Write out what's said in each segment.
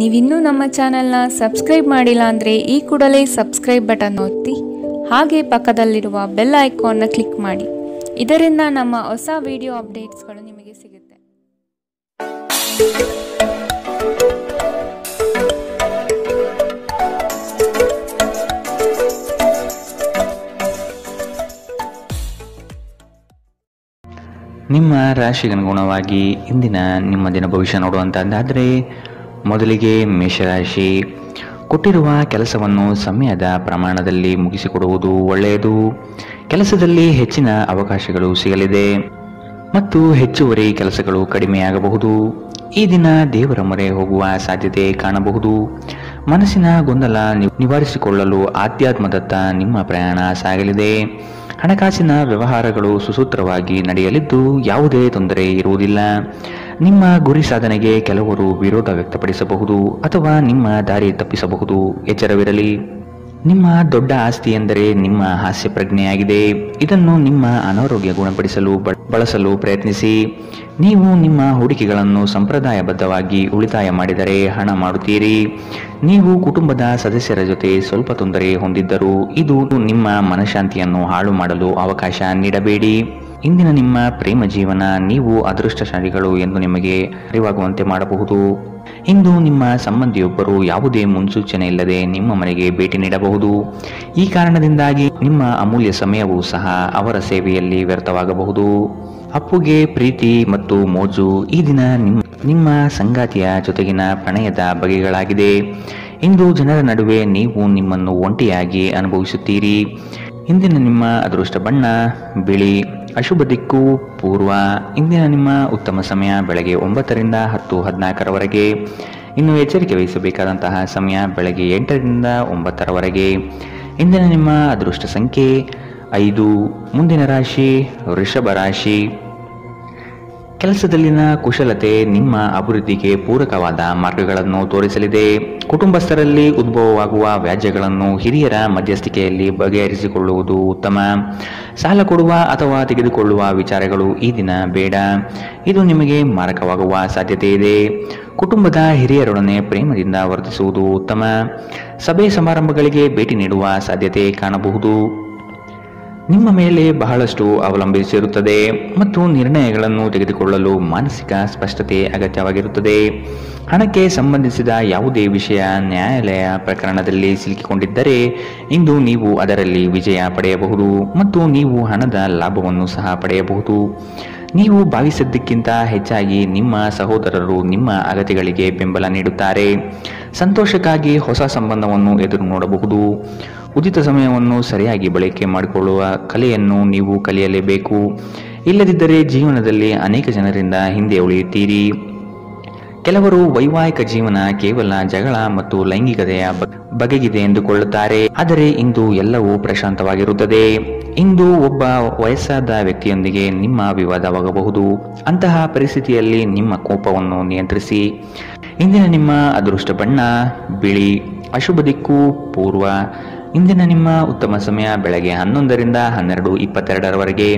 ನೀವಿನ್ನೂ ನಮ್ಮ ಚಾನೆಲ್ನ ಸಬ್ಸ್ಕ್ರೈಬ್ ಮಾಡಿಲ್ಲ ಅಂದರೆ ಈ ಕೂಡಲೇ ಸಬ್ಸ್ಕ್ರೈಬ್ ಬಟನ್ ಒತ್ತಿ ಹಾಗೆ ಪಕ್ಕದಲ್ಲಿರುವ ಬೆಲ್ ಐಕಾನ್ನ ಕ್ಲಿಕ್ ಮಾಡಿ. ಇದರಿಂದ ನಮ್ಮ ಹೊಸ ವಿಡಿಯೋ ಅಪ್ಡೇಟ್ಸ್ಗಳು ನಿಮಗೆ ಸಿಗುತ್ತೆ. ನಿಮ್ಮ ರಾಶಿಗನುಗುಣವಾಗಿ ಇಂದಿನ ನಿಮ್ಮ ದಿನ ಭವಿಷ್ಯ ನೋಡುವಂಥದ್ದಾದರೆ ಮೊದಲಿಗೆ ಮೇಷರಾಶಿ. ಕೊಟ್ಟಿರುವ ಕೆಲಸವನ್ನು ಸಮಯದ ಪ್ರಮಾಣದಲ್ಲಿ ಮುಗಿಸಿಕೊಡುವುದು ಒಳ್ಳೆಯದು. ಕೆಲಸದಲ್ಲಿ ಹೆಚ್ಚಿನ ಅವಕಾಶಗಳು ಸಿಗಲಿದೆ ಮತ್ತು ಹೆಚ್ಚುವರಿ ಕೆಲಸಗಳು ಕಡಿಮೆಯಾಗಬಹುದು. ಈ ದಿನ ದೇವರ ಮೊರೆ ಹೋಗುವ ಸಾಧ್ಯತೆ ಕಾಣಬಹುದು. ಮನಸ್ಸಿನ ಗೊಂದಲ ನಿವಾರಿಸಿಕೊಳ್ಳಲು ಆಧ್ಯಾತ್ಮದತ್ತ ನಿಮ್ಮ ಪ್ರಯಾಣ ಸಾಗಲಿದೆ. ಹಣಕಾಸಿನ ವ್ಯವಹಾರಗಳು ಸುಸೂತ್ರವಾಗಿ ನಡೆಯಲಿದ್ದು ಯಾವುದೇ ತೊಂದರೆ ಇರುವುದಿಲ್ಲ. ನಿಮ್ಮ ಗುರಿ ಸಾಧನೆಗೆ ಕೆಲವರು ವಿರೋಧ ವ್ಯಕ್ತಪಡಿಸಬಹುದು ಅಥವಾ ನಿಮ್ಮ ದಾರಿ ತಪ್ಪಿಸಬಹುದು. ಎಚ್ಚರವಿರಲಿ. ನಿಮ್ಮ ದೊಡ್ಡ ಆಸ್ತಿ ಎಂದರೆ ನಿಮ್ಮ ಹಾಸ್ಯ ಪ್ರಜ್ಞೆಯಾಗಿದೆ. ಇದನ್ನು ನಿಮ್ಮ ಅನಾರೋಗ್ಯ ಗುಣಪಡಿಸಲು ಬಳಸಲು ಪ್ರಯತ್ನಿಸಿ. ನೀವು ನಿಮ್ಮ ಹೂಡಿಕೆಗಳನ್ನು ಸಂಪ್ರದಾಯಬದ್ಧವಾಗಿ ಉಳಿತಾಯ ಮಾಡಿದರೆ ಹಣ ಮಾಡುತ್ತೀರಿ. ನೀವು ಕುಟುಂಬದ ಸದಸ್ಯರ ಜೊತೆ ಸ್ವಲ್ಪ ತೊಂದರೆ ಹೊಂದಿದ್ದರೂ ಇದು ನಿಮ್ಮ ಮನಃಶಾಂತಿಯನ್ನು ಹಾಳು ಮಾಡಲು ಅವಕಾಶ ನೀಡಬೇಡಿ. ಇಂದಿನ ನಿಮ್ಮ ಪ್ರೇಮ ಜೀವನ ನೀವು ಅದೃಷ್ಟಶಾಲಿಗಳು ಎಂದು ನಿಮಗೆ ಅರಿವಾಗುವಂತೆ ಮಾಡಬಹುದು. ಇಂದು ನಿಮ್ಮ ಸಂಬಂಧಿಯೊಬ್ಬರು ಯಾವುದೇ ಮುನ್ಸೂಚನೆ ಇಲ್ಲದೆ ನಿಮ್ಮ ಮನೆಗೆ ಭೇಟಿ ನೀಡಬಹುದು. ಈ ಕಾರಣದಿಂದಾಗಿ ನಿಮ್ಮ ಅಮೂಲ್ಯ ಸಮಯವೂ ಸಹ ಅವರ ಸೇವೆಯಲ್ಲಿ ವ್ಯರ್ಥವಾಗಬಹುದು. ಅಪ್ಪುಗೆ ಪ್ರೀತಿ ಮತ್ತು ಮೋಜು. ಈ ದಿನ ನಿಮ್ಮ ಸಂಗಾತಿಯ ಜೊತೆಗಿನ ಪ್ರಣಯದ ಬಗೆಗಳಾಗಿದೆ. ಇಂದು ಜನರ ನಡುವೆ ನೀವು ನಿಮ್ಮನ್ನು ಒಂಟಿಯಾಗಿ ಅನುಭವಿಸುತ್ತೀರಿ. ಇಂದಿನ ನಿಮ್ಮ ಅದೃಷ್ಟ ಬಣ್ಣ ಬಿಳಿ. ಅಶುಭ ದಿಕ್ಕು ಪೂರ್ವ. ಇಂದಿನ ನಿಮ್ಮ ಉತ್ತಮ ಸಮಯ ಬೆಳಗ್ಗೆ 9ರಿಂದ 10:14ರವರೆಗೆ. ಇನ್ನು ಎಚ್ಚರಿಕೆ ವಹಿಸಬೇಕಾದಂತಹ ಸಮಯ ಬೆಳಗ್ಗೆ 8ರಿಂದ 9ರವರೆಗೆ. ಇಂದಿನ ನಿಮ್ಮ ಅದೃಷ್ಟ ಸಂಖ್ಯೆ 5. ಮುಂದಿನ ರಾಶಿ ವೃಷಭ ರಾಶಿ. ಕೆಲಸದಲ್ಲಿನ ಕುಶಲತೆ ನಿಮ್ಮ ಅಭಿವೃದ್ಧಿಗೆ ಪೂರಕವಾದ ಮಾರ್ಗಗಳನ್ನು ತೋರಿಸಲಿದೆ. ಕುಟುಂಬಸ್ಥರಲ್ಲಿ ಉದ್ಭವವಾಗುವ ವ್ಯಾಜ್ಯಗಳನ್ನು ಹಿರಿಯರ ಮಧ್ಯಸ್ಥಿಕೆಯಲ್ಲಿ ಬಗೆಹರಿಸಿಕೊಳ್ಳುವುದು ಉತ್ತಮ. ಸಾಲ ಕೊಡುವ ಅಥವಾ ತೆಗೆದುಕೊಳ್ಳುವ ವಿಚಾರಗಳು ಈ ದಿನ ಬೇಡ. ಇದು ನಿಮಗೆ ಮಾರಕವಾಗುವ ಸಾಧ್ಯತೆ ಇದೆ. ಕುಟುಂಬದ ಹಿರಿಯರೊಡನೆ ಪ್ರೇಮದಿಂದ ವರ್ತಿಸುವುದು ಉತ್ತಮ. ಸಭೆ ಸಮಾರಂಭಗಳಿಗೆ ಭೇಟಿ ನೀಡುವ ಸಾಧ್ಯತೆ ಕಾಣಬಹುದು. ನಿಮ್ಮ ಮೇಲೆ ಬಹಳಷ್ಟು ಅವಲಂಬಿಸಿರುತ್ತದೆ ಮತ್ತು ನಿರ್ಣಯಗಳನ್ನು ತೆಗೆದುಕೊಳ್ಳಲು ಮಾನಸಿಕ ಸ್ಪಷ್ಟತೆ ಅಗತ್ಯವಾಗಿರುತ್ತದೆ. ಹಣಕ್ಕೆ ಸಂಬಂಧಿಸಿದ ಯಾವುದೇ ವಿಷಯ ನ್ಯಾಯಾಲಯ ಪ್ರಕರಣದಲ್ಲಿ ಸಿಲುಕಿಕೊಂಡಿದ್ದರೆ ಇಂದು ನೀವು ಅದರಲ್ಲಿ ವಿಜಯ ಪಡೆಯಬಹುದು ಮತ್ತು ನೀವು ಹಣದ ಲಾಭವನ್ನು ಸಹ ಪಡೆಯಬಹುದು. ನೀವು ಭಾವಿಸಿದ್ದಕ್ಕಿಂತ ಹೆಚ್ಚಾಗಿ ನಿಮ್ಮ ಸಹೋದರರು ನಿಮ್ಮ ಅಗತ್ಯಗಳಿಗೆ ಬೆಂಬಲ ನೀಡುತ್ತಾರೆ. ಸಂತೋಷಕ್ಕಾಗಿ ಹೊಸ ಸಂಬಂಧವನ್ನು ಎದುರು ನೋಡಬಹುದು. ಉಚಿತ ಸಮಯವನ್ನು ಸರಿಯಾಗಿ ಬಳಕೆ ಮಾಡಿಕೊಳ್ಳುವ ಕಲೆಯನ್ನು ನೀವು ಕಲಿಯಲೇಬೇಕು. ಇಲ್ಲದಿದ್ದರೆ ಜೀವನದಲ್ಲಿ ಅನೇಕ ಜನರಿಂದ ಹಿಂದೆ ಉಳಿಯುತ್ತೀರಿ. ಕೆಲವರು ವೈವಾಹಿಕ ಜೀವನ ಕೇವಲ ಜಗಳ ಮತ್ತು ಲೈಂಗಿಕತೆಯ ಬಗೆಗಿದೆ ಎಂದುಕೊಳ್ಳುತ್ತಾರೆ. ಆದರೆ ಇಂದು ಎಲ್ಲವೂ ಪ್ರಶಾಂತವಾಗಿರುತ್ತದೆ. ಇಂದು ಒಬ್ಬ ವಯಸ್ಸಾದ ವ್ಯಕ್ತಿಯೊಂದಿಗೆ ನಿಮ್ಮ ವಿವಾದವಾಗಬಹುದು. ಅಂತಹ ಪರಿಸ್ಥಿತಿಯಲ್ಲಿ ನಿಮ್ಮ ಕೋಪವನ್ನು ನಿಯಂತ್ರಿಸಿ. ಇಂದಿನ ನಿಮ್ಮ ಅದೃಷ್ಟ ಬಣ್ಣ ಬಿಳಿ. ಅಶುಭ ದಿಕ್ಕು ಪೂರ್ವ. ಇಂದಿನ ನಿಮ್ಮ ಉತ್ತಮ ಸಮಯ ಬೆಳಗ್ಗೆ 11ರಿಂದ 12:22ರವರೆಗೆ.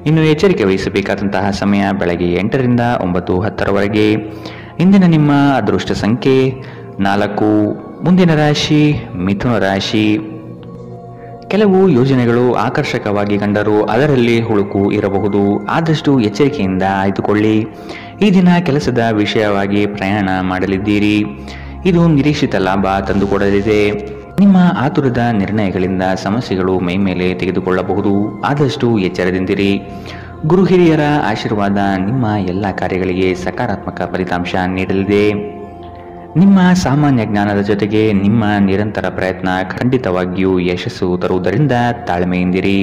ಇನ್ನು ಎಚ್ಚರಿಕೆ ವಹಿಸಬೇಕಾದಂತಹ ಸಮಯ ಬೆಳಗ್ಗೆ 8ರಿಂದ 9:10ರವರೆಗೆ. ಇಂದಿನ ನಿಮ್ಮ ಅದೃಷ್ಟ ಸಂಖ್ಯೆ 4. ಮುಂದಿನ ರಾಶಿ ಮಿಥುನ ರಾಶಿ. ಕೆಲವು ಯೋಜನೆಗಳು ಆಕರ್ಷಕವಾಗಿ ಕಂಡರೂ ಅದರಲ್ಲಿ ಹುಳುಕು ಇರಬಹುದು. ಆದಷ್ಟು ಎಚ್ಚರಿಕೆಯಿಂದ ಆಯ್ದುಕೊಳ್ಳಿ. ಈ ದಿನ ಕೆಲಸದ ವಿಷಯವಾಗಿ ಪ್ರಯಾಣ ಮಾಡಲಿದ್ದೀರಿ. ಇದು ನಿರೀಕ್ಷಿತ ಲಾಭ ತಂದುಕೊಡಲಿದೆ. ನಿಮ್ಮ ಆತುರದ ನಿರ್ಣಯಗಳಿಂದ ಸಮಸ್ಯೆಗಳು ಮೈಮೇಲೆ ತೆಗೆದುಕೊಳ್ಳಬಹುದು. ಆದಷ್ಟು ಎಚ್ಚರದಿಂದಿರಿ. ಗುರು ಹಿರಿಯರ ಆಶೀರ್ವಾದ ನಿಮ್ಮ ಎಲ್ಲ ಕಾರ್ಯಗಳಿಗೆ ಸಕಾರಾತ್ಮಕ ಫಲಿತಾಂಶ ನೀಡಲಿದೆ. ನಿಮ್ಮ ಸಾಮಾನ್ಯ ಜ್ಞಾನದ ಜೊತೆಗೆ ನಿಮ್ಮ ನಿರಂತರ ಪ್ರಯತ್ನ ಖಂಡಿತವಾಗಿಯೂ ಯಶಸ್ಸು ತರುವುದರಿಂದ ತಾಳ್ಮೆಯಿಂದಿರಿ.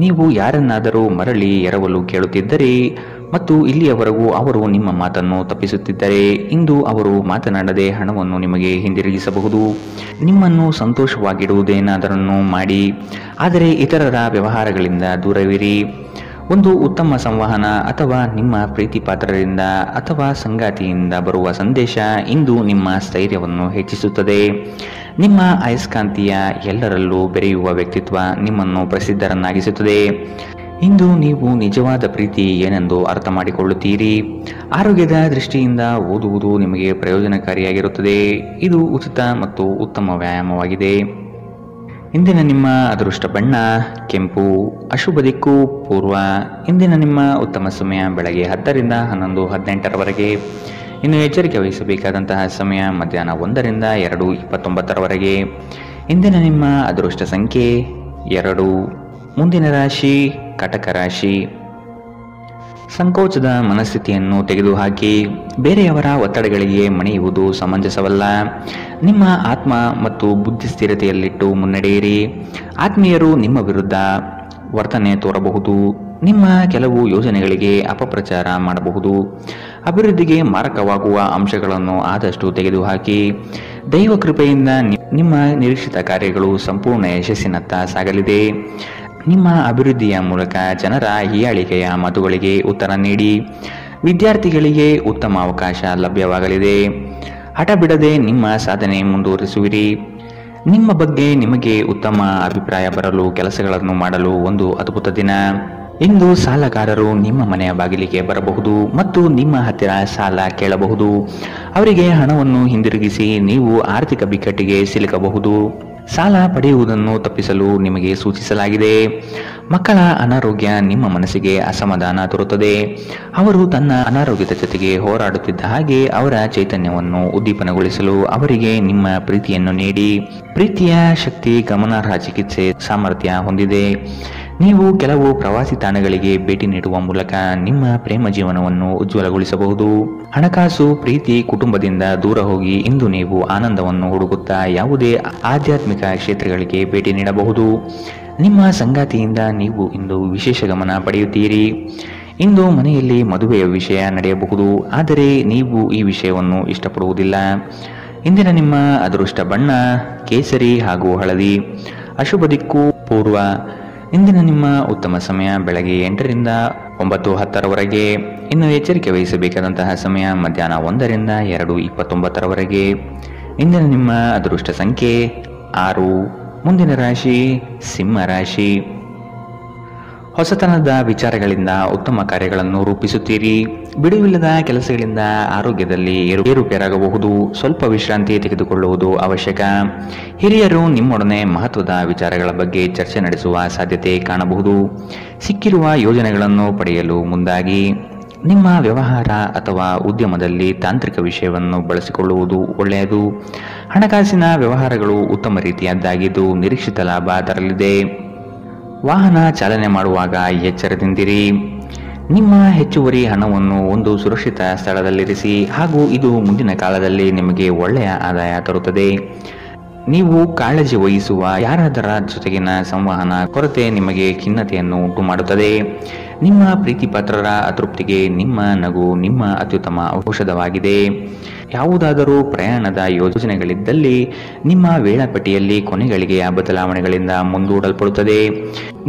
ನೀವು ಯಾರನ್ನಾದರೂ ಮರಳಿ ಎರವಲು ಕೇಳುತ್ತಿದ್ದರೆ ಮತ್ತು ಇಲ್ಲಿಯವರೆಗೂ ಅವರು ನಿಮ್ಮ ಮಾತನ್ನು ತಪ್ಪಿಸುತ್ತಿದ್ದರೆ ಇಂದು ಅವರು ಮಾತನಾಡದೆ ಹಣವನ್ನು ನಿಮಗೆ ಹಿಂದಿರುಗಿಸಬಹುದು. ನಿಮ್ಮನ್ನು ಸಂತೋಷವಾಗಿಡುವುದೇನಾದರನ್ನು ಮಾಡಿ, ಆದರೆ ಇತರರ ವ್ಯವಹಾರಗಳಿಂದ ದೂರವಿರಿ. ಒಂದು ಉತ್ತಮ ಸಂವಹನ ಅಥವಾ ನಿಮ್ಮ ಪ್ರೀತಿ ಪಾತ್ರರಿಂದ ಅಥವಾ ಸಂಗಾತಿಯಿಂದ ಬರುವ ಸಂದೇಶ ಇಂದು ನಿಮ್ಮ ಸ್ಥೈರ್ಯವನ್ನು ಹೆಚ್ಚಿಸುತ್ತದೆ. ನಿಮ್ಮ ಅಯಸ್ಕಾಂತೀಯ ಎಲ್ಲರಲ್ಲೂ ಬೆರೆಯುವ ವ್ಯಕ್ತಿತ್ವ ನಿಮ್ಮನ್ನು ಪ್ರಸಿದ್ಧರನ್ನಾಗಿಸುತ್ತದೆ. ಇಂದು ನೀವು ನಿಜವಾದ ಪ್ರೀತಿ ಏನೆಂದು ಅರ್ಥ ಮಾಡಿಕೊಳ್ಳುತ್ತೀರಿ. ಆರೋಗ್ಯದ ದೃಷ್ಟಿಯಿಂದ ಓದುವುದು ನಿಮಗೆ ಪ್ರಯೋಜನಕಾರಿಯಾಗಿರುತ್ತದೆ. ಇದು ಉಚಿತ ಮತ್ತು ಉತ್ತಮ ವ್ಯಾಯಾಮವಾಗಿದೆ. ಇಂದಿನ ನಿಮ್ಮ ಅದೃಷ್ಟ ಬಣ್ಣ ಕೆಂಪು. ಅಶುಭ ದಿಕ್ಕು ಪೂರ್ವ. ಇಂದಿನ ನಿಮ್ಮ ಉತ್ತಮ ಸಮಯ ಬೆಳಗ್ಗೆ 10 ರಿಂದ 11, 18ರವರೆಗೆ. ಇನ್ನು ಎಚ್ಚರಿಕೆ ವಹಿಸಬೇಕಾದಂತಹ ಸಮಯ ಮಧ್ಯಾಹ್ನ 1 ರಿಂದ 2:29ರವರೆಗೆ. ಇಂದಿನ ನಿಮ್ಮ ಅದೃಷ್ಟ ಸಂಖ್ಯೆ 2. ಮುಂದಿನ ರಾಶಿ ಕಟಕ ರಾಶಿ. ಸಂಕೋಚದ ಮನಸ್ಥಿತಿಯನ್ನು ತೆಗೆದುಹಾಕಿ ಬೇರೆಯವರ ಒತ್ತಡಗಳಿಗೆ ಮಣಿಯುವುದು ಸಮಂಜಸವಲ್ಲ. ನಿಮ್ಮ ಆತ್ಮ ಮತ್ತು ಬುದ್ಧಿ ಸ್ಥಿರತೆಯಲ್ಲಿಟ್ಟು ಮುನ್ನಡೆಯಿರಿ. ಆತ್ಮೀಯರು ನಿಮ್ಮ ವಿರುದ್ಧ ವರ್ತನೆ ತೋರಬಹುದು. ನಿಮ್ಮ ಕೆಲವು ಯೋಜನೆಗಳಿಗೆ ಅಪಪ್ರಚಾರ ಮಾಡಬಹುದು. ಅಭಿವೃದ್ಧಿಗೆ ಮಾರಕವಾಗುವ ಅಂಶಗಳನ್ನು ಆದಷ್ಟು ತೆಗೆದುಹಾಕಿ. ದೈವ ಕೃಪೆಯಿಂದ ನಿಮ್ಮ ನಿರೀಕ್ಷಿತ ಕಾರ್ಯಗಳು ಸಂಪೂರ್ಣ ಯಶಸ್ಸಿನತ್ತ ಸಾಗಲಿದೆ. ನಿಮ್ಮ ಅಭಿವೃದ್ಧಿಯ ಮೂಲಕ ಜನರ ಹೀಯಾಳಿಕೆಯ ಮಾತುಗಳಿಗೆ ಉತ್ತರ ನೀಡಿ. ವಿದ್ಯಾರ್ಥಿಗಳಿಗೆ ಉತ್ತಮ ಅವಕಾಶ ಲಭ್ಯವಾಗಲಿದೆ. ಹಠ ಬಿಡದೆ ನಿಮ್ಮ ಸಾಧನೆ ಮುಂದುವರಿಸುವಿರಿ. ನಿಮ್ಮ ಬಗ್ಗೆ ನಿಮಗೆ ಉತ್ತಮ ಅಭಿಪ್ರಾಯ ಬರಲು ಕೆಲಸಗಳನ್ನು ಮಾಡಲು ಒಂದು ಅದ್ಭುತ ದಿನ. ಇಂದು ಸಾಲಗಾರರು ನಿಮ್ಮ ಮನೆಯ ಬಾಗಿಲಿಗೆ ಬರಬಹುದು ಮತ್ತು ನಿಮ್ಮ ಹತ್ತಿರ ಸಾಲ ಕೇಳಬಹುದು. ಅವರಿಗೆ ಹಣವನ್ನು ಹಿಂದಿರುಗಿಸಿ ನೀವು ಆರ್ಥಿಕ ಬಿಕ್ಕಟ್ಟಿಗೆ ಸಿಲುಕಬಹುದು. ಸಾಲ ಪಡೆಯುವುದನ್ನು ತಪ್ಪಿಸಲು ನಿಮಗೆ ಸೂಚಿಸಲಾಗಿದೆ. ಮಕ್ಕಳ ಅನಾರೋಗ್ಯ ನಿಮ್ಮ ಮನಸ್ಸಿಗೆ ಅಸಮಾಧಾನ ತರುತ್ತದೆ. ಅವರು ತನ್ನ ಅನಾರೋಗ್ಯದ ಜೊತೆಗೆ ಹೋರಾಡುತ್ತಿದ್ದ ಹಾಗೆ ಅವರ ಚೈತನ್ಯವನ್ನು ಉದ್ದೀಪನಗೊಳಿಸಲು ಅವರಿಗೆ ನಿಮ್ಮ ಪ್ರೀತಿಯನ್ನು ನೀಡಿ. ಪ್ರೀತಿಯ ಶಕ್ತಿ ಗಮನಾರ್ಹ ಚಿಕಿತ್ಸೆ ಸಾಮರ್ಥ್ಯ ಹೊಂದಿದೆ. ನೀವು ಕೆಲವು ಪ್ರವಾಸಿ ತಾಣಗಳಿಗೆ ಭೇಟಿ ನೀಡುವ ಮೂಲಕ ನಿಮ್ಮ ಪ್ರೇಮ ಜೀವನವನ್ನು ಉಜ್ವಲಗೊಳಿಸಬಹುದು. ಹಣಕಾಸು, ಪ್ರೀತಿ, ಕುಟುಂಬದಿಂದ ದೂರ ಹೋಗಿ ಇಂದು ನೀವು ಆನಂದವನ್ನು ಹುಡುಕುತ್ತಾ ಯಾವುದೇ ಆಧ್ಯಾತ್ಮಿಕ ಕ್ಷೇತ್ರಗಳಿಗೆ ಭೇಟಿ ನೀಡಬಹುದು. ನಿಮ್ಮ ಸಂಗಾತಿಯಿಂದ ನೀವು ಇಂದು ವಿಶೇಷ ಗಮನ ಪಡೆಯುತ್ತೀರಿ. ಇಂದು ಮನೆಯಲ್ಲಿ ಮದುವೆಯ ವಿಷಯ ನಡೆಯಬಹುದು, ಆದರೆ ನೀವು ಈ ವಿಷಯವನ್ನು ಇಷ್ಟಪಡುವುದಿಲ್ಲ. ಇಂದಿನ ನಿಮ್ಮ ಅದೃಷ್ಟ ಬಣ್ಣ ಕೇಸರಿ ಹಾಗೂ ಹಳದಿ. ಅಶುಭ ದಿಕ್ಕು ಪೂರ್ವ. ಇಂದಿನ ನಿಮ್ಮ ಉತ್ತಮ ಸಮಯ ಬೆಳಗ್ಗೆ 8 ರಿಂದ 9:10ರವರೆಗೆ. ಇನ್ನು ಎಚ್ಚರಿಕೆ ವಹಿಸಬೇಕಾದಂತಹ ಸಮಯ ಮಧ್ಯಾಹ್ನ 1 ರಿಂದ 2:29ರವರೆಗೆ. ಇಂದಿನ ನಿಮ್ಮ ಅದೃಷ್ಟ ಸಂಖ್ಯೆ 6. ಮುಂದಿನ ರಾಶಿ ಸಿಂಹ ರಾಶಿ. ಹೊಸತನದ ವಿಚಾರಗಳಿಂದ ಉತ್ತಮ ಕಾರ್ಯಗಳನ್ನು ರೂಪಿಸುತ್ತೀರಿ. ಬಿಡುವಿಲ್ಲದ ಕೆಲಸಗಳಿಂದ ಆರೋಗ್ಯದಲ್ಲಿ ಏರುಪೇರಾಗಬಹುದು. ಸ್ವಲ್ಪ ವಿಶ್ರಾಂತಿ ತೆಗೆದುಕೊಳ್ಳುವುದು ಅವಶ್ಯಕ. ಹಿರಿಯರು ನಿಮ್ಮೊಡನೆ ಮಹತ್ವದ ವಿಚಾರಗಳ ಬಗ್ಗೆ ಚರ್ಚೆ ನಡೆಸುವ ಸಾಧ್ಯತೆ ಕಾಣಬಹುದು. ಸಿಕ್ಕಿರುವ ಯೋಜನೆಗಳನ್ನು ಪಡೆಯಲು ಮುಂದಾಗಿ. ನಿಮ್ಮ ವ್ಯವಹಾರ ಅಥವಾ ಉದ್ಯಮದಲ್ಲಿ ತಾಂತ್ರಿಕ ವಿಷಯವನ್ನು ಬಳಸಿಕೊಳ್ಳುವುದು ಒಳ್ಳೆಯದು. ಹಣಕಾಸಿನ ವ್ಯವಹಾರಗಳು ಉತ್ತಮ ರೀತಿಯದ್ದಾಗಿದ್ದು ನಿರೀಕ್ಷಿತ ಲಾಭ ತರಲಿದೆ. ವಾಹನ ಚಾಲನೆ ಮಾಡುವಾಗ ಎಚ್ಚರದಿಂದಿರಿ. ನಿಮ್ಮ ಹೆಚ್ಚುವರಿ ಹಣವನ್ನು ಒಂದು ಸುರಕ್ಷಿತ ಸ್ಥಳದಲ್ಲಿರಿಸಿ ಹಾಗೂ ಇದು ಮುಂದಿನ ಕಾಲದಲ್ಲಿ ನಿಮಗೆ ಒಳ್ಳೆಯ ಆದಾಯ ತರುತ್ತದೆ. ನೀವು ಕಾಳಜಿ ವಹಿಸುವ ಯಾರಾದರ ಜೊತೆಗಿನ ಸಂವಹನ ಕೊರತೆ ನಿಮಗೆ ಖಿನ್ನತೆಯನ್ನು ಉಂಟು ಮಾಡುತ್ತದೆ. ನಿಮ್ಮ ಪ್ರೀತಿಪಾತ್ರರ ಅತೃಪ್ತಿಗೆ ನಿಮ್ಮ ನಗು ನಿಮ್ಮ ಅತ್ಯುತ್ತಮ ಔಷಧವಾಗಿದೆ. ಯಾವುದಾದರೂ ಪ್ರಯಾಣದ ಯೋಜನೆಗಳಿದ್ದಲ್ಲಿ ನಿಮ್ಮ ವೇಳಾಪಟ್ಟಿಯಲ್ಲಿ ಕೊನೆಗಳಿಗೆಯ ಬದಲಾವಣೆಗಳಿಂದ ಮುಂದೂಡಲ್ಪಡುತ್ತದೆ.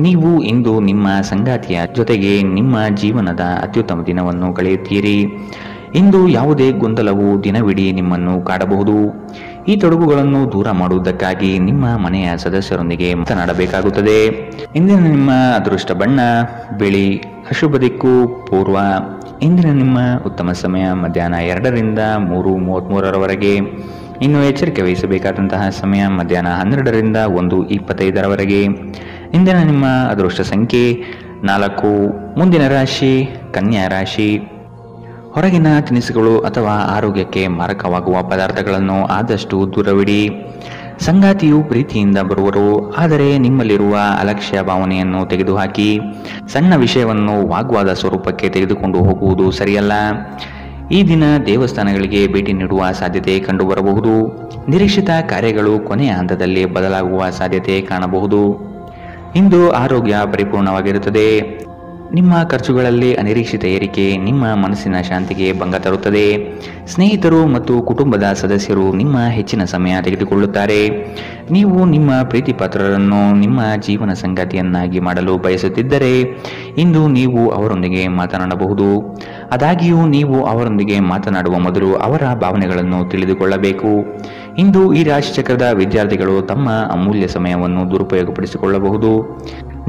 ನೀವು ಇಂದು ನಿಮ್ಮ ಸಂಗಾತಿಯ ಜೊತೆಗೆ ನಿಮ್ಮ ಜೀವನದ ಅತ್ಯುತ್ತಮ ದಿನವನ್ನು ಕಳೆಯುತ್ತೀರಿ. ಇಂದು ಯಾವುದೇ ಗೊಂದಲವು ದಿನವಿಡೀ ನಿಮ್ಮನ್ನು ಕಾಡಬಹುದು. ಈ ತೊಡಗುಗಳನ್ನು ದೂರ ಮಾಡುವುದಕ್ಕಾಗಿ ನಿಮ್ಮ ಮನೆಯ ಸದಸ್ಯರೊಂದಿಗೆ ಮಾತನಾಡಬೇಕಾಗುತ್ತದೆ. ಇಂದಿನ ನಿಮ್ಮ ಅದೃಷ್ಟ ಬಣ್ಣ ಬಿಳಿ. ಅಶುಭ ದಿಕ್ಕು ಪೂರ್ವ. ಇಂದಿನ ನಿಮ್ಮ ಉತ್ತಮ ಸಮಯ ಮಧ್ಯಾಹ್ನ 2 ರಿಂದ 3:33ರವರೆಗೆ. ಇನ್ನು ಎಚ್ಚರಿಕೆ ವಹಿಸಬೇಕಾದಂತಹ ಸಮಯ ಮಧ್ಯಾಹ್ನ 12 ರಿಂದ 1:25ರವರೆಗೆ. ಇಂದಿನ ನಿಮ್ಮ ಅದೃಷ್ಟ ಸಂಖ್ಯೆ 4. ಮುಂದಿನ ರಾಶಿ ಕನ್ಯಾ ರಾಶಿ. ಹೊರಗಿನ ತಿನಿಸುಗಳು ಅಥವಾ ಆರೋಗ್ಯಕ್ಕೆ ಮಾರಕವಾಗುವ ಪದಾರ್ಥಗಳನ್ನು ಆದಷ್ಟು ದೂರವಿಡಿ. ಸಂಗಾತಿಯು ಪ್ರೀತಿಯಿಂದ ಬರುವರು, ಆದರೆ ನಿಮ್ಮಲ್ಲಿರುವ ಅಲಕ್ಷ್ಯ ಭಾವನೆಯನ್ನು ತೆಗೆದುಹಾಕಿ. ಸಣ್ಣ ವಿಷಯವನ್ನು ವಾಗ್ವಾದ ಸ್ವರೂಪಕ್ಕೆ ತೆಗೆದುಕೊಂಡು ಹೋಗುವುದು ಸರಿಯಲ್ಲ. ಈ ದಿನ ದೇವಸ್ಥಾನಗಳಿಗೆ ಭೇಟಿ ನೀಡುವ ಸಾಧ್ಯತೆ ಕಂಡುಬರಬಹುದು. ನಿರೀಕ್ಷಿತ ಕಾರ್ಯಗಳು ಕೊನೆಯ ಹಂತದಲ್ಲಿ ಬದಲಾಗುವ ಸಾಧ್ಯತೆ ಕಾಣಬಹುದು. ಇಂದು ಆರೋಗ್ಯ ಪರಿಪೂರ್ಣವಾಗಿರುತ್ತದೆ. ನಿಮ್ಮ ಖರ್ಚುಗಳಲ್ಲಿ ಅನಿರೀಕ್ಷಿತ ಏರಿಕೆ ನಿಮ್ಮ ಮನಸ್ಸಿನ ಶಾಂತಿಗೆ ಭಂಗ ತರುತ್ತದೆ. ಸ್ನೇಹಿತರು ಮತ್ತು ಕುಟುಂಬದ ಸದಸ್ಯರು ನಿಮ್ಮ ಹೆಚ್ಚಿನ ಸಮಯ ತೆಗೆದುಕೊಳ್ಳುತ್ತಾರೆ. ನೀವು ನಿಮ್ಮ ಪ್ರೀತಿಪಾತ್ರರನ್ನು ನಿಮ್ಮ ಜೀವನ ಸಂಗಾತಿಯನ್ನಾಗಿ ಮಾಡಲು ಬಯಸುತ್ತಿದ್ದರೆ ಇಂದು ನೀವು ಅವರೊಂದಿಗೆ ಮಾತನಾಡಬಹುದು. ಆದಾಗ್ಯೂ ನೀವು ಅವರೊಂದಿಗೆ ಮಾತನಾಡುವ ಮೊದಲು ಅವರ ಭಾವನೆಗಳನ್ನು ತಿಳಿದುಕೊಳ್ಳಬೇಕು. ಇಂದು ಈ ರಾಶಿಚಕ್ರದ ವಿದ್ಯಾರ್ಥಿಗಳು ತಮ್ಮ ಅಮೂಲ್ಯ ಸಮಯವನ್ನು ದುರುಪಯೋಗಪಡಿಸಿಕೊಳ್ಳಬಹುದು.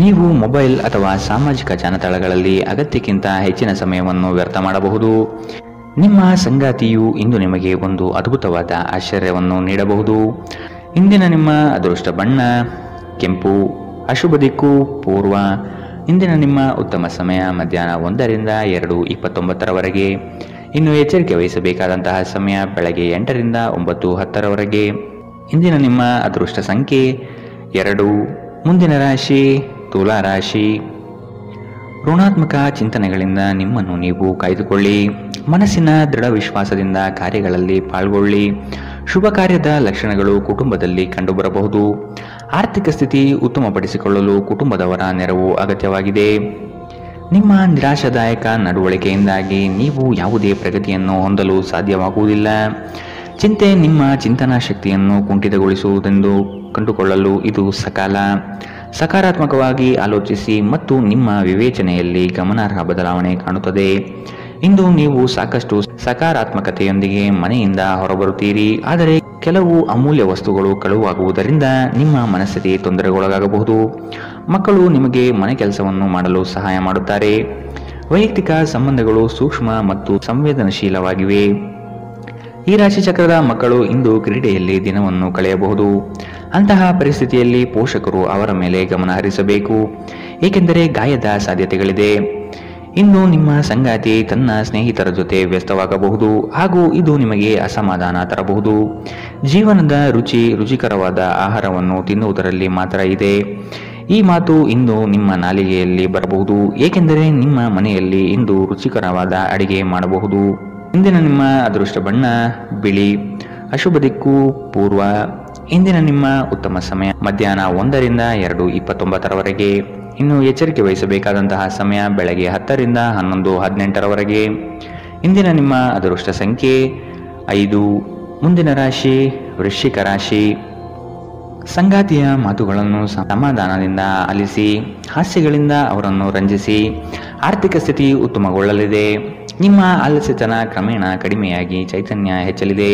ನೀವು ಮೊಬೈಲ್ ಅಥವಾ ಸಾಮಾಜಿಕ ಜಾಲತಾಣಗಳಲ್ಲಿ ಅಗತ್ಯಕ್ಕಿಂತ ಹೆಚ್ಚಿನ ಸಮಯವನ್ನು ವ್ಯರ್ಥ ಮಾಡಬಹುದು. ನಿಮ್ಮ ಸಂಗಾತಿಯು ಇಂದು ನಿಮಗೆ ಒಂದು ಅದ್ಭುತವಾದ ಆಶ್ಚರ್ಯವನ್ನು ನೀಡಬಹುದು. ಇಂದಿನ ನಿಮ್ಮ ಅದೃಷ್ಟ ಬಣ್ಣ ಕೆಂಪು, ಅಶುಭ ದಿಕ್ಕು ಪೂರ್ವ. ಇಂದಿನ ನಿಮ್ಮ ಉತ್ತಮ ಸಮಯ ಮಧ್ಯಾಹ್ನ 1ರಿಂದ 2:29 ಇನ್ನು ಎಚ್ಚರಿಕೆ ವಹಿಸಬೇಕಾದಂತಹ ಸಮಯ ಬೆಳಗ್ಗೆ 8ರಿಂದ 9:10 ಇಂದಿನ ನಿಮ್ಮ ಅದೃಷ್ಟ ಸಂಖ್ಯೆ 2. ಮುಂದಿನ ರಾಶಿ ತುಲಾ ರಾಶಿ. ಋಣಾತ್ಮಕ ಚಿಂತನೆಗಳಿಂದ ನಿಮ್ಮನ್ನು ನೀವು ಕಾಯ್ದುಕೊಳ್ಳಿ. ಮನಸ್ಸಿನ ದೃಢ ವಿಶ್ವಾಸದಿಂದ ಕಾರ್ಯಗಳಲ್ಲಿ ಪಾಲ್ಗೊಳ್ಳಿ. ಶುಭ ಕಾರ್ಯದ ಲಕ್ಷಣಗಳು ಕುಟುಂಬದಲ್ಲಿ ಕಂಡುಬರಬಹುದು. ಆರ್ಥಿಕ ಸ್ಥಿತಿ ಉತ್ತಮಪಡಿಸಿಕೊಳ್ಳಲು ಕುಟುಂಬದವರ ನೆರವು ಅಗತ್ಯವಾಗಿದೆ. ನಿಮ್ಮ ನಿರಾಶಾದಾಯಕ ನಡವಳಿಕೆಯಿಂದಾಗಿ ನೀವು ಯಾವುದೇ ಪ್ರಗತಿಯನ್ನು ಹೊಂದಲು ಸಾಧ್ಯವಾಗುವುದಿಲ್ಲ. ಚಿಂತೆ ನಿಮ್ಮ ಚಿಂತನಾ ಶಕ್ತಿಯನ್ನು ಕುಂಠಿತಗೊಳಿಸುವುದೆಂದು ಕಂಡುಕೊಳ್ಳಲು ಇದು ಸಕಾಲ. ಸಕಾರಾತ್ಮಕವಾಗಿ ಆಲೋಚಿಸಿ ಮತ್ತು ನಿಮ್ಮ ವಿವೇಚನೆಯಲ್ಲಿ ಗಮನಾರ್ಹ ಬದಲಾವಣೆ ಕಾಣುತ್ತದೆ. ಇಂದು ನೀವು ಸಾಕಷ್ಟು ಸಕಾರಾತ್ಮಕತೆಯೊಂದಿಗೆ ಮನೆಯಿಂದ ಹೊರಬರುತ್ತೀರಿ. ಆದರೆ ಕೆಲವು ಅಮೂಲ್ಯ ವಸ್ತುಗಳು ಕಳುವಾಗುವುದರಿಂದ ನಿಮ್ಮ ಮನಸ್ಥಿತಿ ತೊಂದರೆಗೊಳಗಾಗಬಹುದು. ಮಕ್ಕಳು ನಿಮಗೆ ಮನೆ ಕೆಲಸವನ್ನು ಮಾಡಲು ಸಹಾಯ ಮಾಡುತ್ತಾರೆ. ವೈಯಕ್ತಿಕ ಸಂಬಂಧಗಳು ಸೂಕ್ಷ್ಮ ಮತ್ತು ಸಂವೇದನಶೀಲವಾಗಿವೆ. ಈ ರಾಶಿಚಕ್ರದ ಮಕ್ಕಳು ಇಂದು ಕ್ರೀಡೆಯಲ್ಲಿ ದಿನವನ್ನು ಕಳೆಯಬಹುದು. ಅಂತಹ ಪರಿಸ್ಥಿತಿಯಲ್ಲಿ ಪೋಷಕರು ಅವರ ಮೇಲೆ ಗಮನ ಹರಿಸಬೇಕು, ಏಕೆಂದರೆ ಗಾಯದ ಸಾಧ್ಯತೆಗಳಿದೆ. ಇಂದು ನಿಮ್ಮ ಸಂಗಾತಿ ತನ್ನ ಸ್ನೇಹಿತರ ಜೊತೆ ವ್ಯಸ್ತವಾಗಬಹುದು ಹಾಗೂ ಇದು ನಿಮಗೆ ಅಸಮಾಧಾನ ತರಬಹುದು. ಜೀವನದ ರುಚಿಕರವಾದ ಆಹಾರವನ್ನು ತಿನ್ನುವುದರಲ್ಲಿ ಮಾತ್ರ ಇದೆ. ಈ ಮಾತು ಇಂದು ನಿಮ್ಮ ನಾಲಿಗೆಯಲ್ಲಿ ಬರಬಹುದು, ಏಕೆಂದರೆ ನಿಮ್ಮ ಮನೆಯಲ್ಲಿ ಇಂದು ರುಚಿಕರವಾದ ಅಡಿಗೆ ಮಾಡಬಹುದು. ಇಂದಿನ ನಿಮ್ಮ ಅದೃಷ್ಟ ಬಣ್ಣ ಬಿಳಿ, ಅಶುಭ ದಿಕ್ಕು ಪೂರ್ವ. ಇಂದಿನ ನಿಮ್ಮ ಉತ್ತಮ ಸಮಯ ಮಧ್ಯಾಹ್ನ 1ರಿಂದ 2:29 ಇನ್ನು ಎಚ್ಚರಿಕೆ ವಹಿಸಬೇಕಾದಂತಹ ಸಮಯ ಬೆಳಗ್ಗೆ 10ರಿಂದ 11:18 ಇಂದಿನ ನಿಮ್ಮ ಅದೃಷ್ಟ ಸಂಖ್ಯೆ 5. ಮುಂದಿನ ರಾಶಿ ವೃಶ್ಚಿಕ ರಾಶಿ. ಸಂಗಾತಿಯ ಮಾತುಗಳನ್ನು ಸಮಾಧಾನದಿಂದ ಆಲಿಸಿ. ಹಾಸ್ಯಗಳಿಂದ ಅವರನ್ನು ರಂಜಿಸಿ. ಆರ್ಥಿಕ ಸ್ಥಿತಿ ಉತ್ತಮಗೊಳ್ಳಲಿದೆ. ನಿಮ್ಮ ಆಲಸ್ಯತನ ಕ್ರಮೇಣ ಕಡಿಮೆಯಾಗಿ ಚೈತನ್ಯ ಹೆಚ್ಚಲಿದೆ.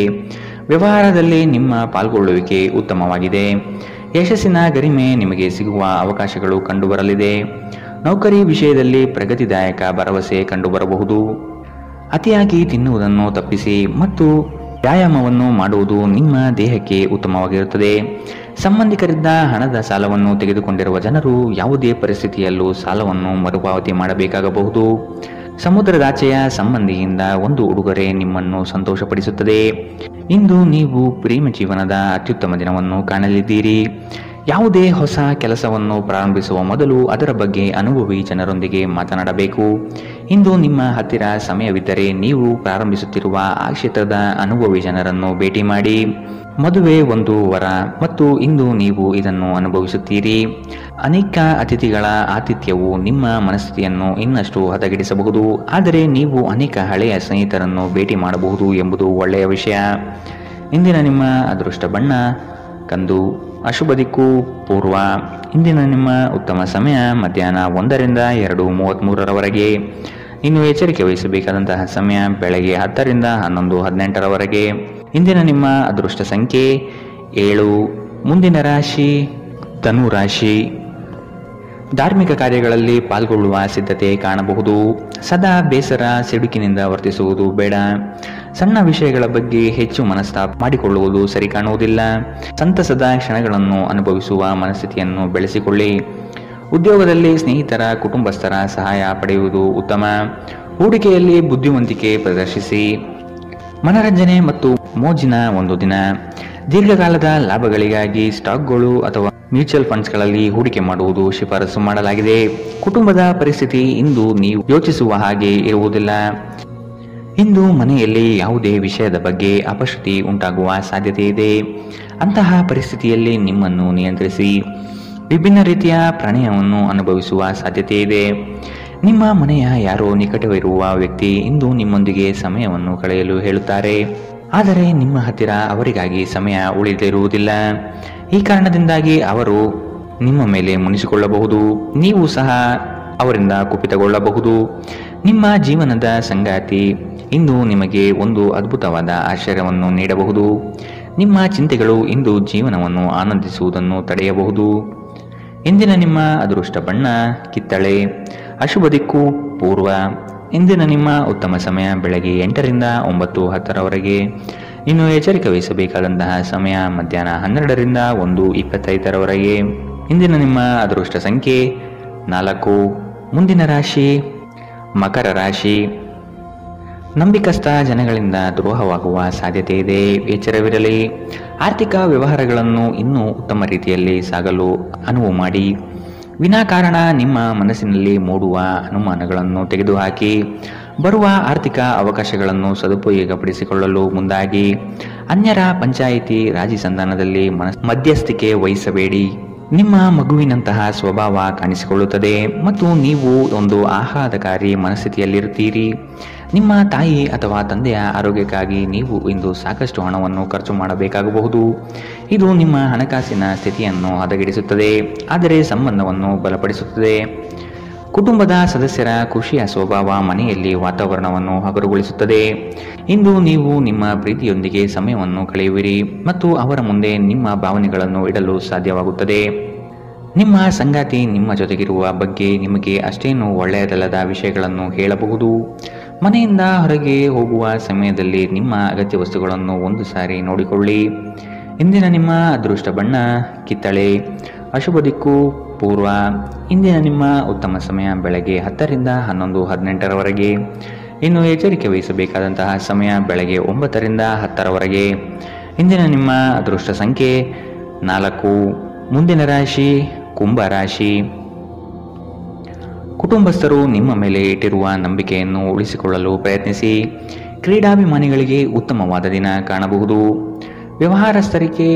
ವ್ಯವಹಾರದಲ್ಲಿ ನಿಮ್ಮ ಪಾಲ್ಗೊಳ್ಳುವಿಕೆ ಉತ್ತಮವಾಗಿದೆ. ಯಶಸ್ಸಿನ ಗರಿಮೆ ನಿಮಗೆ ಸಿಗುವ ಅವಕಾಶಗಳು ಕಂಡುಬರಲಿದೆ. ನೌಕರಿ ವಿಷಯದಲ್ಲಿ ಪ್ರಗತಿದಾಯಕ ಭರವಸೆ ಕಂಡುಬರಬಹುದು. ಅತಿಯಾಗಿ ತಿನ್ನುವುದನ್ನು ತಪ್ಪಿಸಿ ಮತ್ತು ವ್ಯಾಯಾಮವನ್ನು ಮಾಡುವುದು ನಿಮ್ಮ ದೇಹಕ್ಕೆ ಉತ್ತಮವಾಗಿರುತ್ತದೆ. ಸಂಬಂಧಿಕರಿಂದ ಹಣದ ಸಾಲವನ್ನು ತೆಗೆದುಕೊಂಡಿರುವ ಜನರು ಯಾವುದೇ ಪರಿಸ್ಥಿತಿಯಲ್ಲೂ ಸಾಲವನ್ನು ಮರುಪಾವತಿ ಮಾಡಬೇಕಾಗಬಹುದು. ಸಮುದ್ರದಾಚೆಯ ಸಂಬಂಧಿಯಿಂದ ಒಂದು ಉಡುಗೊರೆ ನಿಮ್ಮನ್ನು ಸಂತೋಷಪಡಿಸುತ್ತದೆ. ಇಂದು ನೀವು ಪ್ರೇಮ ಜೀವನದ ಅತ್ಯುತ್ತಮ ದಿನವನ್ನು ಕಾಣಲಿದ್ದೀರಿ. ಯಾವುದೇ ಹೊಸ ಕೆಲಸವನ್ನು ಪ್ರಾರಂಭಿಸುವ ಮೊದಲು ಅದರ ಬಗ್ಗೆ ಅನುಭವಿ ಜನರೊಂದಿಗೆ ಮಾತನಾಡಬೇಕು. ಇಂದು ನಿಮ್ಮ ಹತ್ತಿರ ಸಮಯವಿದ್ದರೆ ನೀವು ಪ್ರಾರಂಭಿಸುತ್ತಿರುವ ಆ ಕ್ಷೇತ್ರದ ಅನುಭವಿ ಜನರನ್ನು ಭೇಟಿ ಮಾಡಿ. ಮದುವೆ ಒಂದು ವರ ಮತ್ತು ಇಂದು ನೀವು ಇದನ್ನು ಅನುಭವಿಸುತ್ತೀರಿ. ಅನೇಕ ಅತಿಥಿಗಳ ಆತಿಥ್ಯವು ನಿಮ್ಮ ಮನಸ್ಥಿತಿಯನ್ನು ಇನ್ನಷ್ಟು ಹದಗೆಡಿಸಬಹುದು. ಆದರೆ ನೀವು ಅನೇಕ ಹಳೆಯ ಸ್ನೇಹಿತರನ್ನು ಭೇಟಿ ಮಾಡಬಹುದು ಎಂಬುದು ಒಳ್ಳೆಯ ವಿಷಯ. ಇಂದಿನ ನಿಮ್ಮ ಅದೃಷ್ಟ ಬಣ್ಣ ಕಂದು, ಅಶುಭ ದಿಕ್ಕು ಪೂರ್ವ. ಇಂದಿನ ನಿಮ್ಮ ಉತ್ತಮ ಸಮಯ ಮಧ್ಯಾಹ್ನ 1ರಿಂದ 2:33 ಇನ್ನು ಎಚ್ಚರಿಕೆ ವಹಿಸಬೇಕಾದಂತಹ ಸಮಯ ಬೆಳಗ್ಗೆ 10ರಿಂದ 11:18 ಇಂದಿನ ನಿಮ್ಮ ಅದೃಷ್ಟ ಸಂಖ್ಯೆ 7. ಮುಂದಿನ ರಾಶಿ ಧನು ರಾಶಿ. ಧಾರ್ಮಿಕ ಕಾರ್ಯಗಳಲ್ಲಿ ಪಾಲ್ಗೊಳ್ಳುವ ಸಿದ್ಧತೆ ಕಾಣಬಹುದು. ಸದಾ ಬೇಸರ ಸಿಡುಕಿನಿಂದ ವರ್ತಿಸುವುದು ಬೇಡ. ಸಣ್ಣ ವಿಷಯಗಳ ಬಗ್ಗೆ ಹೆಚ್ಚು ಮನಸ್ತಾಪ ಮಾಡಿಕೊಳ್ಳುವುದು ಸರಿ ಕಾಣುವುದಿಲ್ಲ. ಸಂತಸದ ಕ್ಷಣಗಳನ್ನು ಅನುಭವಿಸುವ ಮನಸ್ಥಿತಿಯನ್ನು ಬೆಳೆಸಿಕೊಳ್ಳಿ. ಉದ್ಯೋಗದಲ್ಲಿ ಸ್ನೇಹಿತರ ಕುಟುಂಬಸ್ಥರ ಸಹಾಯ ಪಡೆಯುವುದು ಉತ್ತಮ. ಹೂಡಿಕೆಯಲ್ಲಿ ಬುದ್ಧಿವಂತಿಕೆ ಪ್ರದರ್ಶಿಸಿ. ಮನರಂಜನೆ ಮತ್ತು ಮೋಜಿನ ಒಂದು ದಿನ. ದೀರ್ಘಕಾಲದ ಲಾಭಗಳಿಗಾಗಿ ಸ್ಟಾಕ್ಗಳು ಅಥವಾ ಮ್ಯೂಚುವಲ್ ಫಂಡ್ಸ್ಗಳಲ್ಲಿ ಹೂಡಿಕೆ ಮಾಡುವುದು ಶಿಫಾರಸು ಮಾಡಲಾಗಿದೆ. ಕುಟುಂಬದ ಪರಿಸ್ಥಿತಿ ಇಂದು ನೀವು ಯೋಚಿಸುವ ಹಾಗೆ ಇರುವುದಿಲ್ಲ. ಇಂದು ಮನೆಯಲ್ಲಿ ಯಾವುದೇ ವಿಷಯದ ಬಗ್ಗೆ ಅಪಶ್ರುತಿ ಉಂಟಾಗುವ ಸಾಧ್ಯತೆ ಇದೆ. ಅಂತಹ ಪರಿಸ್ಥಿತಿಯಲ್ಲಿ ನಿಮ್ಮನ್ನು ನಿಯಂತ್ರಿಸಿ. ವಿಭಿನ್ನ ರೀತಿಯ ಪ್ರಣಯವನ್ನು ಅನುಭವಿಸುವ ಸಾಧ್ಯತೆ ಇದೆ. ನಿಮ್ಮ ಮನೆಯ ಯಾರೋ ನಿಕಟವಿರುವ ವ್ಯಕ್ತಿ ಇಂದು ನಿಮ್ಮೊಂದಿಗೆ ಸಮಯವನ್ನು ಕಳೆಯಲು ಹೇಳುತ್ತಾರೆ. ಆದರೆ ನಿಮ್ಮ ಹತ್ತಿರ ಅವರಿಗಾಗಿ ಸಮಯ ಉಳಿದಿರುವುದಿಲ್ಲ. ಈ ಕಾರಣದಿಂದಾಗಿ ಅವರು ನಿಮ್ಮ ಮೇಲೆ ಮುನಿಸಿಕೊಳ್ಳಬಹುದು. ನೀವು ಸಹ ಅವರಿಂದ ಕುಪಿತಗೊಳ್ಳಬಹುದು. ನಿಮ್ಮ ಜೀವನದ ಸಂಗಾತಿ ಇಂದು ನಿಮಗೆ ಒಂದು ಅದ್ಭುತವಾದ ಆಶ್ಚರ್ಯವನ್ನು ನೀಡಬಹುದು. ನಿಮ್ಮ ಚಿಂತೆಗಳು ಇಂದು ಜೀವನವನ್ನು ಆನಂದಿಸುವುದನ್ನು ತಡೆಯಬಹುದು. ಇಂದಿನ ನಿಮ್ಮ ಅದೃಷ್ಟ ಬಣ್ಣ ಕಿತ್ತಳೆ. ಅಶುಭ ದಿಕ್ಕು ಪೂರ್ವ. ಇಂದಿನ ನಿಮ್ಮ ಉತ್ತಮ ಸಮಯ ಬೆಳಗ್ಗೆ 8ರಿಂದ 9:10ರವರೆಗೆ. ಇನ್ನು ಎಚ್ಚರಿಕೆ ವಹಿಸಬೇಕಾದಂತಹ ಸಮಯ ಮಧ್ಯಾಹ್ನ 12ರಿಂದ 1:25ರವರೆಗೆ. ಇಂದಿನ ನಿಮ್ಮ ಅದೃಷ್ಟ ಸಂಖ್ಯೆ 4. ಮುಂದಿನ ರಾಶಿ ಮಕರ ರಾಶಿ. ನಂಬಿಕಸ್ಥ ಜನಗಳಿಂದ ದ್ರೋಹವಾಗುವ ಸಾಧ್ಯತೆ ಇದೆ, ಎಚ್ಚರವಿರಲಿ. ಆರ್ಥಿಕ ವ್ಯವಹಾರಗಳನ್ನು ಇನ್ನೂ ಉತ್ತಮ ರೀತಿಯಲ್ಲಿ ಸಾಗಲು ಅನುವು ಮಾಡಿ. ವಿನಾಕಾರಣ ನಿಮ್ಮ ಮನಸ್ಸಿನಲ್ಲಿ ಮೂಡುವ ಅನುಮಾನಗಳನ್ನು ತೆಗೆದುಹಾಕಿ ಬರುವ ಆರ್ಥಿಕ ಅವಕಾಶಗಳನ್ನು ಸದುಪಯೋಗಪಡಿಸಿಕೊಳ್ಳಲು ಮುಂದಾಗಿ. ಅನ್ಯರ ಪಂಚಾಯಿತಿ ರಾಜಿ ಸಂಧಾನದಲ್ಲಿ ಮಧ್ಯಸ್ಥಿಕೆ ವಹಿಸಬೇಡಿ. ನಿಮ್ಮ ಮಗುವಿನಂತಹ ಸ್ವಭಾವ ಕಾಣಿಸಿಕೊಳ್ಳುತ್ತದೆ ಮತ್ತು ನೀವು ಒಂದು ಆಹ್ಲಾದಕಾರಿ ಮನಸ್ಥಿತಿಯಲ್ಲಿರುತ್ತೀರಿ. ನಿಮ್ಮ ತಾಯಿ ಅಥವಾ ತಂದೆಯ ಆರೋಗ್ಯಕ್ಕಾಗಿ ನೀವು ಇಂದು ಸಾಕಷ್ಟು ಹಣವನ್ನು ಖರ್ಚು ಮಾಡಬೇಕಾಗಬಹುದು. ಇದು ನಿಮ್ಮ ಹಣಕಾಸಿನ ಸ್ಥಿತಿಯನ್ನು ಹದಗೆಡಿಸುತ್ತದೆ, ಆದರೆ ಸಂಬಂಧವನ್ನು ಬಲಪಡಿಸುತ್ತದೆ. ಕುಟುಂಬದ ಸದಸ್ಯರ ಖುಷಿಯ ಸ್ವಭಾವ ಮನೆಯಲ್ಲಿ ವಾತಾವರಣವನ್ನು ಹಗುರಗೊಳಿಸುತ್ತದೆ. ಇಂದು ನೀವು ನಿಮ್ಮ ಪ್ರೀತಿಯೊಂದಿಗೆ ಸಮಯವನ್ನು ಕಳೆಯುವಿರಿ ಮತ್ತು ಅವರ ಮುಂದೆ ನಿಮ್ಮ ಭಾವನೆಗಳನ್ನು ಇಡಲು ಸಾಧ್ಯವಾಗುತ್ತದೆ. ನಿಮ್ಮ ಸಂಗಾತಿ ನಿಮ್ಮ ಜೊತೆಗಿರುವ ಬಗ್ಗೆ ನಿಮಗೆ ಅಷ್ಟೇನು ಒಳ್ಳೆಯದಲ್ಲದ ವಿಷಯಗಳನ್ನು ಹೇಳಬಹುದು. ಮನೆಯಿಂದ ಹೊರಗೆ ಹೋಗುವ ಸಮಯದಲ್ಲಿ ನಿಮ್ಮ ಅಗತ್ಯ ವಸ್ತುಗಳನ್ನು ಒಂದು ಸಾರಿ ನೋಡಿಕೊಳ್ಳಿ. ಇಂದಿನ ನಿಮ್ಮ ಅದೃಷ್ಟ ಬಣ್ಣ ಕಿತ್ತಳೆ. ಅಶುಭ ದಿಕ್ಕು ಪೂರ್ವ. ಇಂದಿನ ನಿಮ್ಮ ಉತ್ತಮ ಸಮಯ ಬೆಳಗ್ಗೆ 10ರಿಂದ 11:18ರವರೆಗೆ. ಇನ್ನು ಎಚ್ಚರಿಕೆ ವಹಿಸಬೇಕಾದಂತಹ ಸಮಯ ಬೆಳಗ್ಗೆ 9ರಿಂದ 10ರವರೆಗೆ. ಇಂದಿನ ನಿಮ್ಮ ಅದೃಷ್ಟ ಸಂಖ್ಯೆ 4. ಮುಂದಿನ ರಾಶಿ ಕುಂಭ ರಾಶಿ. ಕುಟುಂಬಸ್ಥರು ನಿಮ್ಮ ಮೇಲೆ ಇಟ್ಟಿರುವ ನಂಬಿಕೆಯನ್ನು ಉಳಿಸಿಕೊಳ್ಳಲು ಪ್ರಯತ್ನಿಸಿ. ಕ್ರೀಡಾಭಿಮಾನಿಗಳಿಗೆ ಉತ್ತಮವಾದ ದಿನ ಕಾಣಬಹುದು. ವ್ಯವಹಾರಸ್ಥರಿಗೆ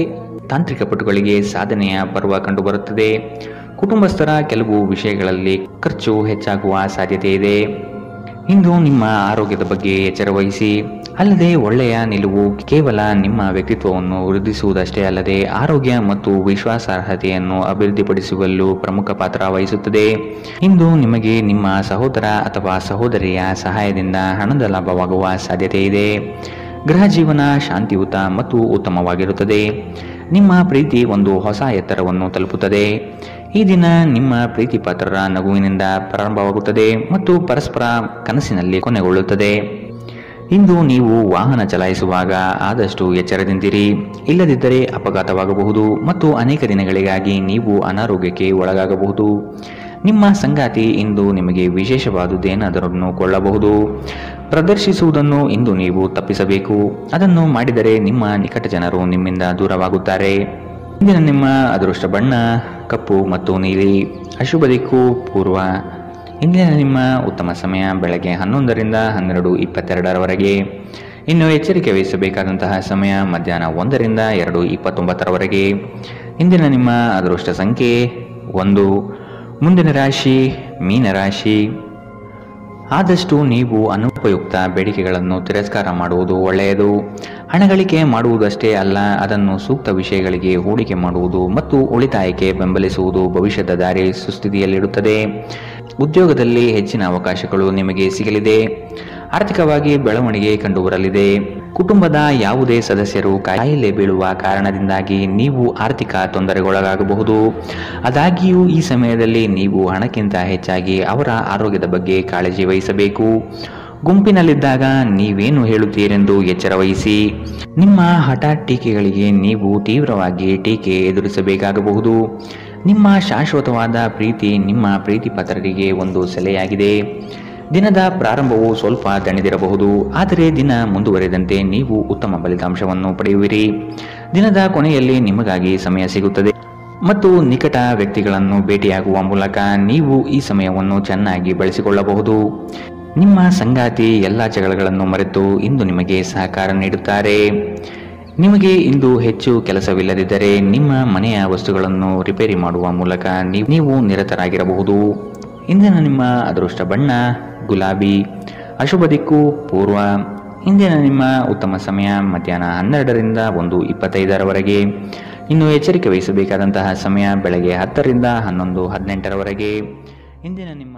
ತಾಂತ್ರಿಕ ಪಟುಗಳಿಗೆ ಸಾಧನೆಯ ಪರ್ವ ಕಂಡುಬರುತ್ತದೆ. ಕುಟುಂಬಸ್ಥರ ಕೆಲವು ವಿಷಯಗಳಲ್ಲಿ ಖರ್ಚು ಹೆಚ್ಚಾಗುವ ಸಾಧ್ಯತೆ ಇದೆ. ಇಂದು ನಿಮ್ಮ ಆರೋಗ್ಯದ ಬಗ್ಗೆ ಎಚ್ಚರ ವಹಿಸಿ. ಅಲ್ಲದೆ ಒಳ್ಳೆಯ ನಿಲುವು ಕೇವಲ ನಿಮ್ಮ ವ್ಯಕ್ತಿತ್ವವನ್ನು ವೃದ್ಧಿಸುವುದಷ್ಟೇ ಅಲ್ಲದೆ ಆರೋಗ್ಯ ಮತ್ತು ವಿಶ್ವಾಸಾರ್ಹತೆಯನ್ನು ಅಭಿವೃದ್ಧಿಪಡಿಸುವಲ್ಲೂ ಪ್ರಮುಖ ಪಾತ್ರ ವಹಿಸುತ್ತದೆ. ಇಂದು ನಿಮಗೆ ನಿಮ್ಮ ಸಹೋದರ ಅಥವಾ ಸಹೋದರಿಯ ಸಹಾಯದಿಂದ ಹಣದ ಲಾಭವಾಗುವ ಸಾಧ್ಯತೆ ಇದೆ. ಗೃಹ ಜೀವನ ಶಾಂತಿಯುತ ಮತ್ತು ಉತ್ತಮವಾಗಿರುತ್ತದೆ. ನಿಮ್ಮ ಪ್ರೀತಿ ಒಂದು ಹೊಸ ಎತ್ತರವನ್ನು ತಲುಪುತ್ತದೆ. ಈ ದಿನ ನಿಮ್ಮ ಪ್ರೀತಿ ಪಾತ್ರರ ನಗುವಿನಿಂದ ಪ್ರಾರಂಭವಾಗುತ್ತದೆ ಮತ್ತು ಪರಸ್ಪರ ಕನಸಿನಲ್ಲಿ ಕೊನೆಗೊಳ್ಳುತ್ತದೆ. ಇಂದು ನೀವು ವಾಹನ ಚಲಾಯಿಸುವಾಗ ಆದಷ್ಟು ಎಚ್ಚರದಿಂದಿರಿ, ಇಲ್ಲದಿದ್ದರೆ ಅಪಘಾತವಾಗಬಹುದು ಮತ್ತು ಅನೇಕ ದಿನಗಳಿಗಾಗಿ ನೀವು ಅನಾರೋಗ್ಯಕ್ಕೆ ಒಳಗಾಗಬಹುದು. ನಿಮ್ಮ ಸಂಗಾತಿ ಇಂದು ನಿಮಗೆ ವಿಶೇಷವಾದುದೇನಾದರನ್ನು ಕೊಳ್ಳಬಹುದು. ಪ್ರದರ್ಶಿಸುವುದನ್ನು ಇಂದು ನೀವು ತಪ್ಪಿಸಬೇಕು. ಅದನ್ನು ಮಾಡಿದರೆ ನಿಮ್ಮ ನಿಕಟ ಜನರು ನಿಮ್ಮಿಂದ ದೂರವಾಗುತ್ತಾರೆ. ಇಂದಿನ ನಿಮ್ಮ ಅದೃಷ್ಟ ಬಣ್ಣ ಕಪ್ಪು ಮತ್ತು ನೀಲಿ. ಅಶುಭ ದಿಕ್ಕು ಪೂರ್ವ. ಇಂದಿನ ನಿಮ್ಮ ಉತ್ತಮ ಸಮಯ ಬೆಳಗ್ಗೆ 11ರಿಂದ 12:22ರವರೆಗೆ. ಇನ್ನು ಎಚ್ಚರಿಕೆ ವಹಿಸಬೇಕಾದಂತಹ ಸಮಯ ಮಧ್ಯಾಹ್ನ 1ರಿಂದ 2:29ರವರೆಗೆ. ಇಂದಿನ ನಿಮ್ಮ ಅದೃಷ್ಟ ಸಂಖ್ಯೆ 1. ಮುಂದಿನ ರಾಶಿ ಮೀನರಾಶಿ. ಆದಷ್ಟು ನೀವು ಅನುಪಯುಕ್ತ ಬೇಡಿಕೆಗಳನ್ನು ತಿರಸ್ಕಾರ ಮಾಡುವುದು ಒಳ್ಳೆಯದು. ಹಣಗಳಿಕೆ ಮಾಡುವುದಷ್ಟೇ ಅಲ್ಲ, ಅದನ್ನು ಸೂಕ್ತ ವಿಷಯಗಳಿಗೆ ಹೂಡಿಕೆ ಮಾಡುವುದು ಮತ್ತು ಉಳಿತಾಯಕ್ಕೆ ಬೆಂಬಲಿಸುವುದು ಭವಿಷ್ಯದ ದಾರಿ ಸುಸ್ಥಿತಿಯಲ್ಲಿಡುತ್ತದೆ. ಉದ್ಯೋಗದಲ್ಲಿ ಹೆಚ್ಚಿನ ಅವಕಾಶಗಳು ನಿಮಗೆ ಸಿಗಲಿದೆ. ಆರ್ಥಿಕವಾಗಿ ಬೆಳವಣಿಗೆ ಕಂಡುಬರಲಿದೆ. ಕುಟುಂಬದ ಯಾವುದೇ ಸದಸ್ಯರು ಕಾಯಿಲೆ ಬೀಳುವ ಕಾರಣದಿಂದಾಗಿ ನೀವು ಆರ್ಥಿಕ ತೊಂದರೆಗೊಳಗಾಗಬಹುದು. ಆದಾಗ್ಯೂ ಈ ಸಮಯದಲ್ಲಿ ನೀವು ಹಣಕ್ಕಿಂತ ಹೆಚ್ಚಾಗಿ ಅವರ ಆರೋಗ್ಯದ ಬಗ್ಗೆ ಕಾಳಜಿ ವಹಿಸಬೇಕು. ಗುಂಪಿನಲ್ಲಿದ್ದಾಗ ನೀವೇನು ಹೇಳುತ್ತೀರೆಂದು ಎಚ್ಚರ ವಹಿಸಿ. ನಿಮ್ಮ ಹಠಾತ್ ಟೀಕೆಗಳಿಗೆ ನೀವು ತೀವ್ರವಾಗಿ ಟೀಕೆ ಎದುರಿಸಬೇಕಾಗಬಹುದು. ನಿಮ್ಮ ಶಾಶ್ವತವಾದ ಪ್ರೀತಿ ನಿಮ್ಮ ಪ್ರೀತಿ ಪಾತ್ರರಿಗೆ ಒಂದು ಸೆಲೆಯಾಗಿದೆ. ದಿನದ ಪ್ರಾರಂಭವು ಸ್ವಲ್ಪ ದಣಿದಿರಬಹುದು, ಆದರೆ ದಿನ ಮುಂದುವರೆದಂತೆ ನೀವು ಉತ್ತಮ ಫಲಿತಾಂಶವನ್ನು ಪಡೆಯುವಿರಿ. ದಿನದ ಕೊನೆಯಲ್ಲಿ ನಿಮಗಾಗಿ ಸಮಯ ಸಿಗುತ್ತದೆ ಮತ್ತು ನಿಕಟ ವ್ಯಕ್ತಿಗಳನ್ನು ಭೇಟಿಯಾಗುವ ಮೂಲಕ ನೀವು ಈ ಸಮಯವನ್ನು ಚೆನ್ನಾಗಿ ಬಳಸಿಕೊಳ್ಳಬಹುದು. ನಿಮ್ಮ ಸಂಗಾತಿ ಎಲ್ಲ ಜಗಳಗಳನ್ನು ಮರೆತು ಇಂದು ನಿಮಗೆ ಸಹಕಾರ ನೀಡುತ್ತಾರೆ. ನಿಮಗೆ ಇಂದು ಹೆಚ್ಚು ಕೆಲಸವಿಲ್ಲದಿದ್ದರೆ ನಿಮ್ಮ ಮನೆಯ ವಸ್ತುಗಳನ್ನು ರಿಪೇರಿ ಮಾಡುವ ಮೂಲಕ ನೀವು ನಿರತರಾಗಿರಬಹುದು. ಇಂದಿನ ನಿಮ್ಮ ಅದೃಷ್ಟ ಬಣ್ಣ ಗುಲಾಬಿ. ಅಶುಭ ದಿಕ್ಕು ಪೂರ್ವ. ಇಂದಿನ ನಿಮ್ಮ ಉತ್ತಮ ಸಮಯ ಮಧ್ಯಾಹ್ನ 12ರಿಂದ 1:25ರವರೆಗೆ. ಇನ್ನು ಎಚ್ಚರಿಕೆ ವಹಿಸಬೇಕಾದಂತಹ ಸಮಯ ಬೆಳಗ್ಗೆ 10ರಿಂದ 11:18ರವರೆಗೆ. ಇಂದಿನ ನಿಮ್ಮ